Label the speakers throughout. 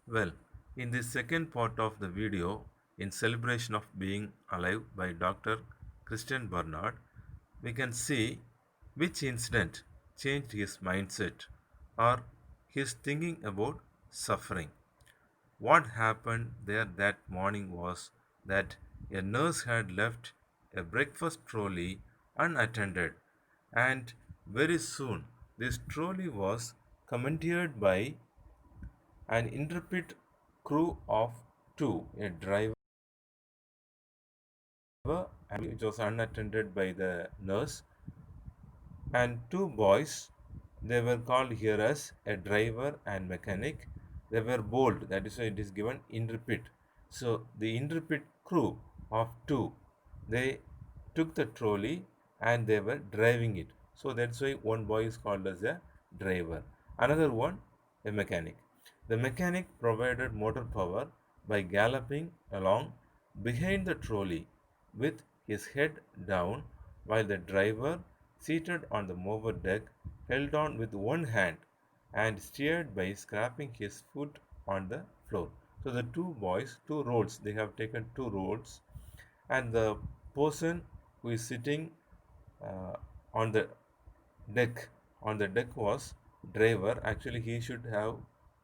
Speaker 1: Well, in the second part of the video, in celebration of being alive by Dr. Christian Bernard, we can see which incident changed his mindset or his thinking about suffering. What happened there that morning was that a nurse had left a breakfast trolley unattended, and very soon this trolley was commandeered by an intrepid crew of two, a driver and which was unattended by the nurse, and two boys. They were called here as a driver and mechanic. They were bold, that is why it is given intrepid. So the intrepid crew of two, they took the trolley and they were driving it. So that's why one boy is called as a driver, another one a mechanic. The mechanic provided motor power by galloping along behind the trolley with his head down, while the driver, seated on the mover deck, held on with one hand and steered by scraping his foot on the floor. So the two boys, two roles, they have taken two roles, and the person who is sitting uh, on the deck was driver. Actually, he should have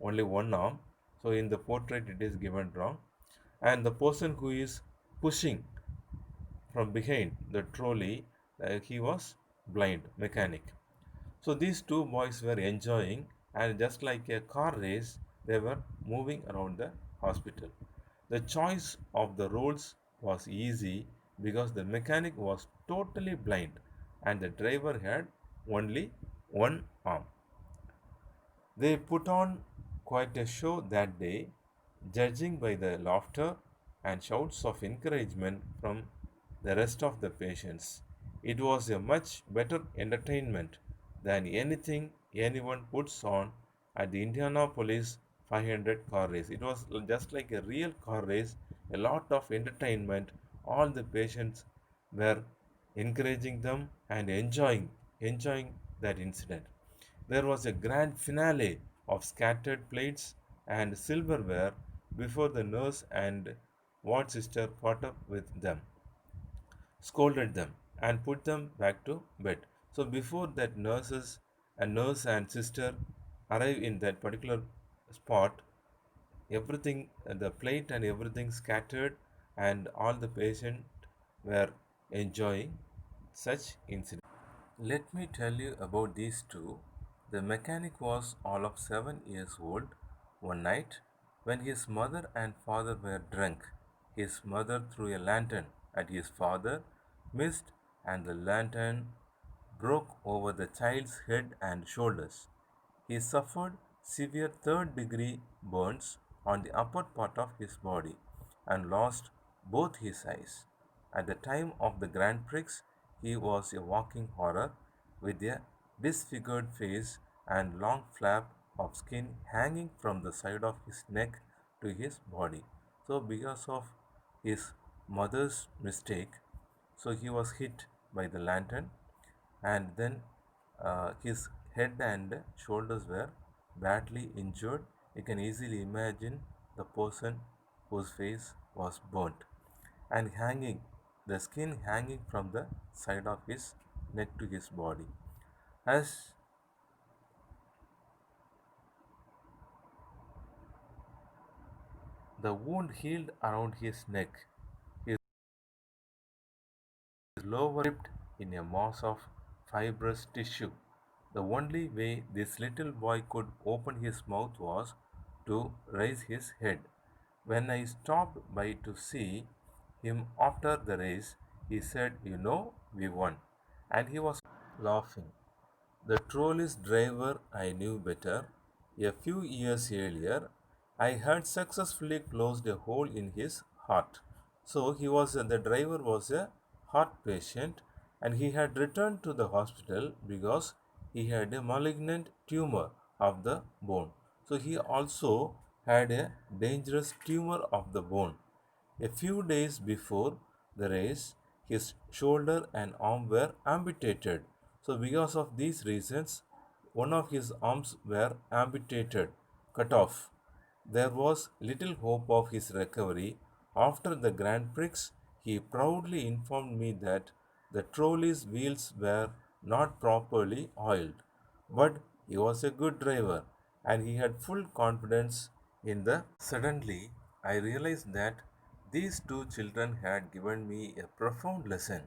Speaker 1: only one arm. So in the portrait, it is given wrong. And the person who is pushing from behind the trolley, he was blind mechanic. So these two boys were enjoying, and just like a car race, they were moving around the hospital. The choice of the roads was easy because the mechanic was totally blind and the driver had only one arm. They put on quite a show that day, judging by the laughter and shouts of encouragement from the rest of the patients. It was a much better entertainment than anything anyone puts on at the Indianapolis 500 car race. It was just like a real car race, a lot of entertainment. All the patients were encouraging them and enjoying that incident. There was a grand finale of scattered plates and silverware before the nurse and ward sister caught up with them, scolded them, and put them back to bed. So before that nurse and sister arrive in that particular spot, everything, the plate and everything scattered, and all the patients were enjoying such incident. Let me tell you about these two. The mechanic was all of 7 years old. One night, when his mother and father were drunk, his mother threw a lantern at his father, missed, and the lantern broke over the child's head and shoulders. He suffered severe third degree burns on the upper part of his body and lost both his eyes. At the time of the Grand Prix, he was a walking horror with a disfigured face and long flap of skin hanging from the side of his neck to his body. So, because of his mother's mistake, so he was hit by the lantern, and then his head and shoulders were badly injured. You can easily imagine the person whose face was burnt and hanging, the skin hanging from the side of his neck to his body. As the wound healed around his neck, his lower ripped in a mass of fibrous tissue. The only way this little boy could open his mouth was to raise his head. When I stopped by to see him after the race, he said, "You know, we won." And he was laughing. The trolley's driver I knew better. A few years earlier, I had successfully closed a hole in his heart. So the driver was a heart patient, and he had returned to the hospital because he had a malignant tumor of the bone. So he also had a dangerous tumor of the bone. A few days before the race, his shoulder and arm were amputated. So, because of these reasons, one of his arms were amputated, cut off, There was little hope of his recovery. After the Grand Prix, he proudly informed me that the trolley's wheels were not properly oiled, but he was a good driver and he had full confidence in the. Suddenly, I realized that these two children had given me a profound lesson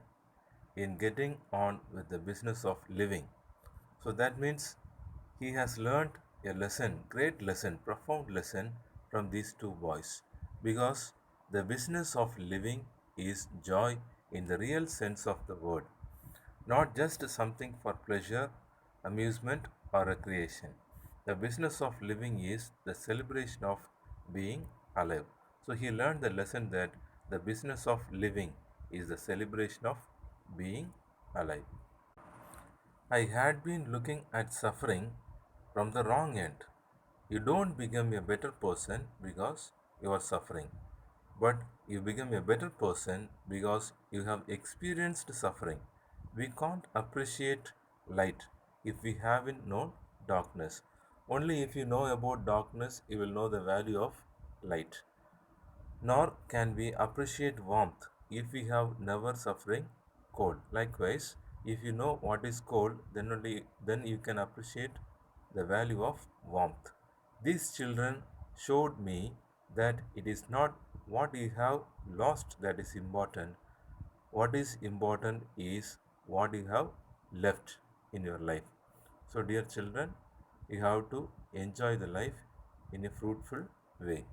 Speaker 1: in getting on with the business of living. So that means he has learned a lesson, great lesson, profound lesson from these two boys. Because the business of living is joy in the real sense of the word, not just something for pleasure, amusement, or recreation. The business of living is the celebration of being alive. So he learned the lesson that the business of living is the celebration of being alive. I had been looking at suffering from the wrong end. You don't become a better person because you are suffering, but you become a better person because you have experienced suffering. We can't appreciate light if we haven't known darkness. Only if you know about darkness, you will know the value of light. Nor can we appreciate warmth if we have never suffering cold. Likewise, if you know what is cold, then you can appreciate the value of warmth. These children showed me that it is not what you have lost that is important. What is important is what you have left in your life. So, dear children, you have to enjoy the life in a fruitful way.